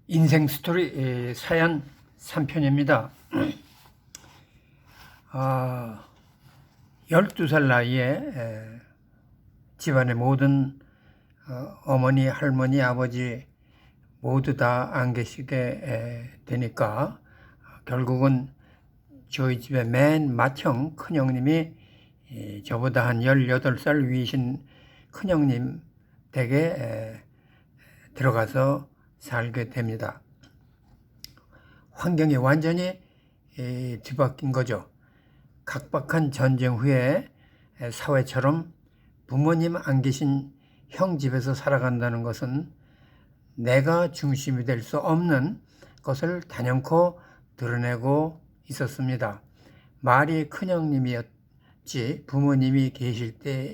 인생 스토리 사연 3편입니다. 12살 나이에 집안의 모든 어머니, 할머니, 아버지 모두 다 안 계시게 되니까 결국은 저희 집의 맨 맏형 큰형님이 저보다 한 18살 위이신 큰형님 댁에 들어가서 살게 됩니다. 환경이 완전히 뒤바뀐 거죠. 각박한 전쟁 후에 사회처럼 부모님 안 계신 형 집에서 살아간다는 것은 내가 중심이 될 수 없는 것을 단연코 드러내고 있었습니다. 말이 큰형님이었지 부모님이 계실 때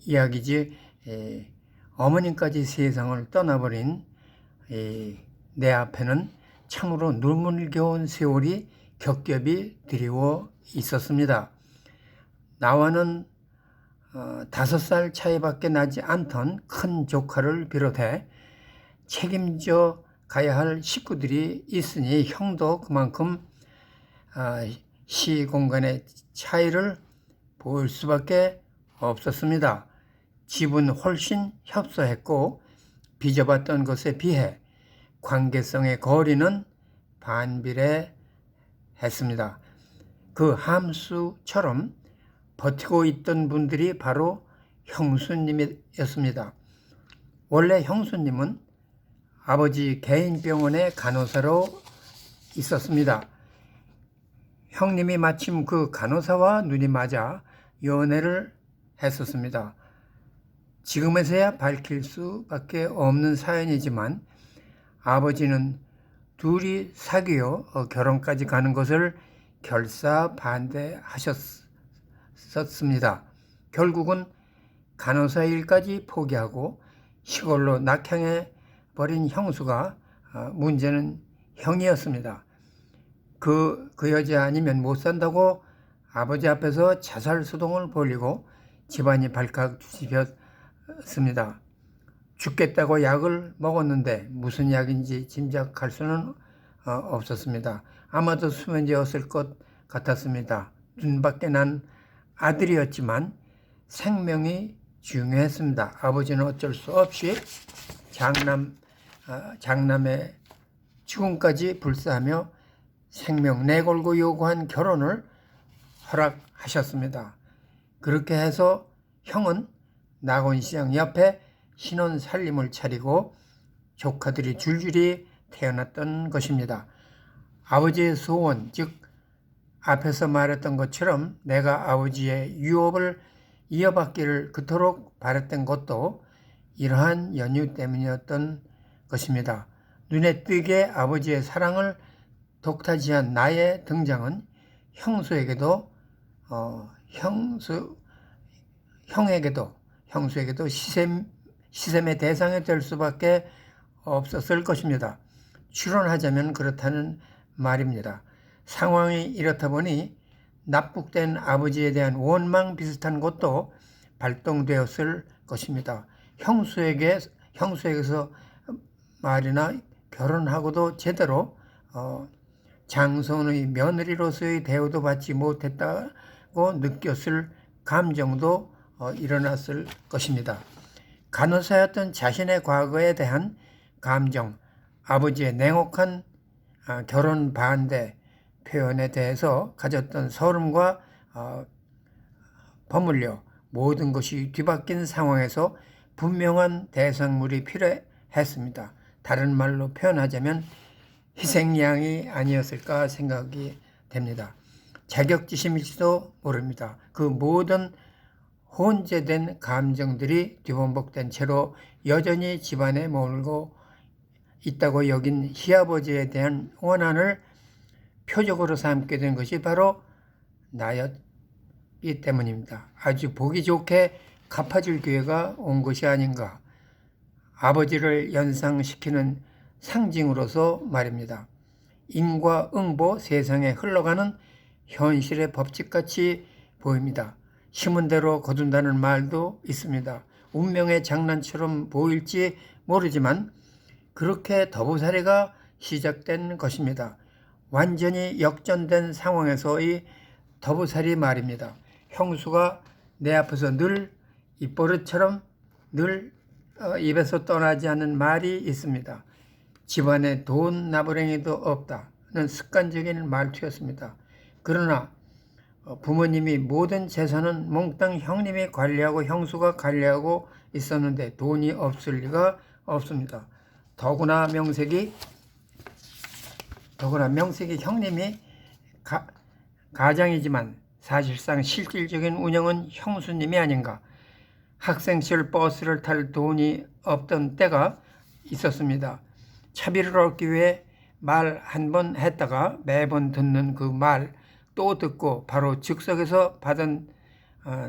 이야기지 어머님까지 세상을 떠나버린 내 앞에는 참으로 눈물겨운 세월이 겹겹이 드리워 있었습니다. 나와는 5살 차이밖에 나지 않던 큰 조카를 비롯해 책임져 가야 할 식구들이 있으니 형도 그만큼 시공간의 차이를 볼 수밖에 없었습니다. 집은 훨씬 협소했고 빚어봤던 것에 비해 관계성의 거리는 반비례했습니다. 그 함수처럼 버티고 있던 분들이 바로 형수님이었습니다. 원래 형수님은 아버지 개인 병원의 간호사로 있었습니다. 형님이 마침 그 간호사와 눈이 맞아 연애를 했었습니다. 지금에서야 밝힐 수밖에 없는 사연이지만 아버지는 둘이 사귀어 결혼까지 가는 것을 결사 반대하셨습니다. 결국은 간호사 일까지 포기하고 시골로 낙향해 버린 형수가 문제는 형이었습니다. 그 여자 아니면 못 산다고 아버지 앞에서 자살 소동을 벌이고 집안이 발칵 뒤집혔습니다. 죽겠다고 약을 먹었는데 무슨 약인지 짐작할 수는 없었습니다. 아마도 수면제였을 것 같았습니다. 눈밖에 난 아들이었지만 생명이 중요했습니다. 아버지는 어쩔 수 없이 장남의 죽음까지 불사하며 생명 내걸고 요구한 결혼을 허락하셨습니다. 그렇게 해서 형은 낙원시장 옆에 신혼 살림을 차리고 조카들이 줄줄이 태어났던 것입니다. 아버지의 소원, 즉 앞에서 말했던 것처럼 내가 아버지의 유업을 이어받기를 그토록 바랬던 것도 이러한 연유 때문이었던 것입니다. 눈에 띄게 아버지의 사랑을 독타지한 나의 등장은 형수에게도 시샘의 대상이 될 수밖에 없었을 것입니다. 추론하자면 그렇다는 말입니다. 상황이 이렇다 보니 납북된 아버지에 대한 원망 비슷한 것도 발동되었을 것입니다. 형수에게서 말이나 결혼하고도 제대로 장손의 며느리로서의 대우도 받지 못했다고 느꼈을 감정도 일어났을 것입니다. 간호사였던 자신의 과거에 대한 감정, 아버지의 냉혹한 결혼 반대 표현에 대해서 가졌던 서름과 버물려 모든 것이 뒤바뀐 상황에서 분명한 대상물이 필요했습니다. 다른 말로 표현하자면 희생양이 아니었을까 생각이 됩니다. 자격지심일지도 모릅니다. 그 모든 혼재된 감정들이 뒤범벅된 채로 여전히 집안에 머물고 있다고 여긴 시아버지에 대한 원한을 표적으로 삼게 된 것이 바로 나였기 때문입니다. 아주 보기 좋게 갚아줄 기회가 온 것이 아닌가. 아버지를 연상시키는 상징으로서 말입니다. 인과응보 세상에 흘러가는 현실의 법칙같이 보입니다. 심은 대로 거둔다는 말도 있습니다. 운명의 장난처럼 보일지 모르지만 그렇게 더부살이가 시작된 것입니다. 완전히 역전된 상황에서의 더부살이 말입니다. 형수가 내 앞에서 늘 입버릇처럼 늘 입에서 떠나지 않는 말이 있습니다. 집안에 돈 나부랭이도 없다는 습관적인 말투였습니다. 그러나 부모님이 모든 재산은 몽땅 형님이 관리하고 형수가 관리하고 있었는데 돈이 없을 리가 없습니다. 더구나 명색이 형님이 가장이지만 사실상 실질적인 운영은 형수님이 아닌가. 학생 시절 버스를 탈 돈이 없던 때가 있었습니다. 차비를 얻기 위해 말 한 번 했다가 매번 듣는 그 말 또 듣고 바로 즉석에서 받은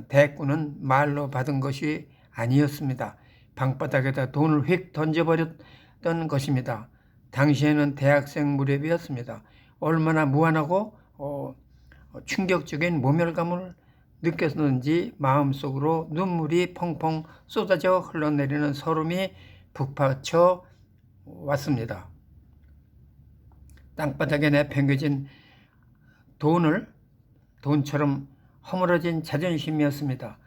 대꾸는 말로 받은 것이 아니었습니다. 방바닥에다 돈을 휙 던져버렸던 것입니다. 당시에는 대학생 무렵이었습니다. 얼마나 무한하고 충격적인 모멸감을 느꼈는지 마음속으로 눈물이 펑펑 쏟아져 흘러내리는 서름이 북받쳐 왔습니다. 땅바닥에 내팽겨진 돈처럼 허물어진 자존심이었습니다.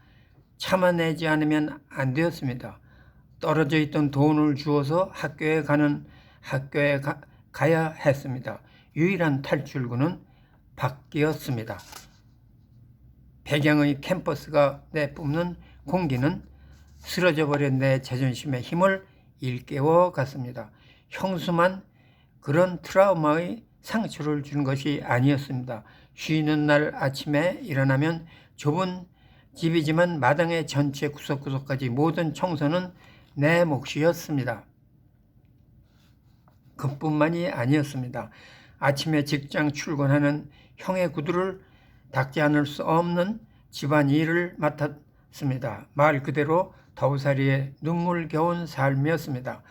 참아내지 않으면 안 되었습니다. 떨어져 있던 돈을 주어서 학교에 가야 했습니다. 유일한 탈출구는 밖이었습니다. 백양의 캠퍼스가 내뿜는 공기는 쓰러져 버린 내 자존심의 힘을 일깨워 갔습니다. 형수만 그런 트라우마의 상처를 준 것이 아니었습니다. 쉬는 날 아침에 일어나면 좁은 집이지만 마당의 전체 구석구석까지 모든 청소는 내 몫이었습니다. 그뿐만이 아니었습니다. 아침에 직장 출근하는 형의 구두를 닦지 않을 수 없는 집안일을 맡았습니다. 말 그대로 더부살이의 눈물겨운 삶이었습니다.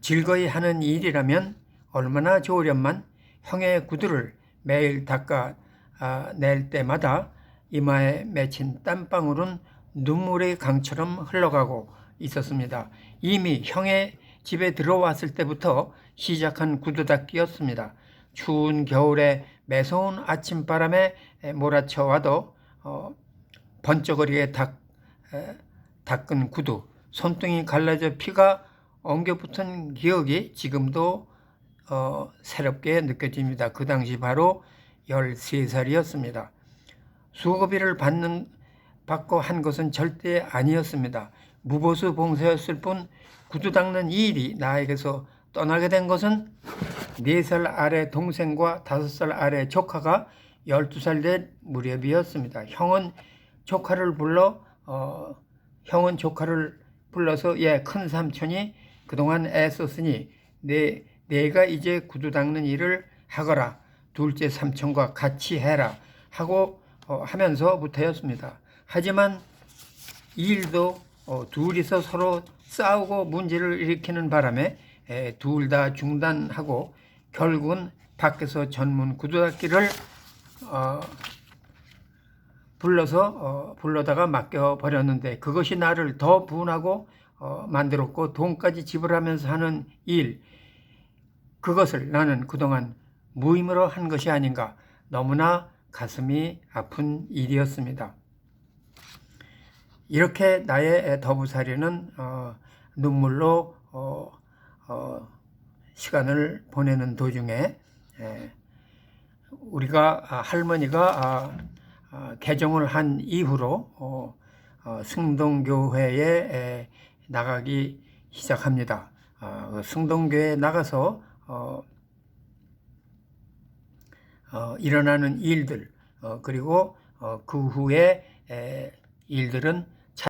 즐거이 하는 일이라면 얼마나 좋으련만 형의 구두를 매일 닦아낼 때마다 이마에 맺힌 땀방울은 눈물의 강처럼 흘러가고 있었습니다. 이미 형의 집에 들어왔을 때부터 시작한 구두 닦기였습니다. 추운 겨울에 매서운 아침바람에 몰아쳐와도 번쩍거리게 닦은 구두, 손등이 갈라져 피가 엉겨붙은 기억이 지금도 새롭게 느껴집니다. 그 당시 바로 13살이었습니다. 수고비를 받고 한 것은 절대 아니었습니다. 무보수 봉사였을 뿐 구두 닦는 이 일이 나에게서 떠나게 된 것은 4살 아래 동생과 5살 아래 조카가 12살 된 무렵이었습니다. 형은 조카를 불러서 큰 삼촌이 그동안 애썼으니 내가 이제 구두 닦는 일을 하거라. 둘째 삼촌과 같이 해라. 하면서부터였습니다. 하지만 이 일도 둘이서 서로 싸우고 문제를 일으키는 바람에 둘 다 중단하고 결국은 밖에서 전문 구두 닦기를 불러다가 맡겨버렸는데 그것이 나를 더 분하고 만들었고 돈까지 지불하면서 하는 일, 그것을 나는 그동안 무의미로 한 것이 아닌가. 너무나 가슴이 아픈 일이었습니다. 이렇게 나의 더부살이는 눈물로 시간을 보내는 도중에 할머니가 개종을 한 이후로 승동교회에 나가기 시작합니다. 승동교회에 나가서 일어나는 일들, 그리고 그 후에 일들은